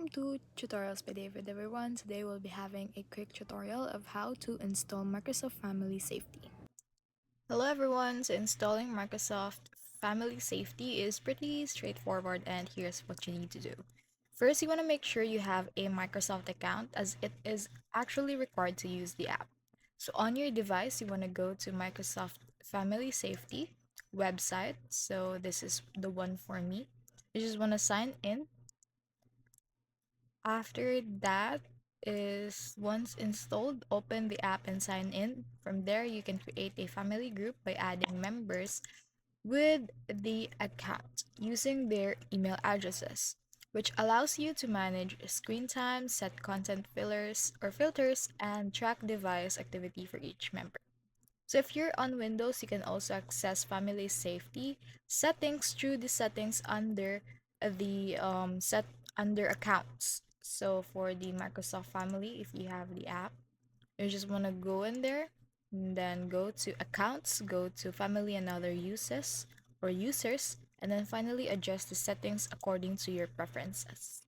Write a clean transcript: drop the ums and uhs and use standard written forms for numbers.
Welcome to Tutorials by David everyone. Today we'll be having a quick tutorial of how to install Microsoft Family Safety. Hello everyone, so installing Microsoft Family Safety is pretty straightforward and here's what you need to do. First, you want to make sure you have a Microsoft account as it is actually required to use the app. So on your device, you want to go to Microsoft Family Safety website. So this is the one for me. You just want to sign in. After that is once installed, open the app and sign in. From there, you can create a family group by adding members with the account using their email addresses, which allows you to manage screen time, set content filters, and track device activity for each member. So if you're on Windows, you can also access family safety settings through the settings under the set under accounts. So for the Microsoft Family, if you have the app, you just want to go in there and then go to accounts, go to family and other uses or users, and then finally adjust the settings according to your preferences.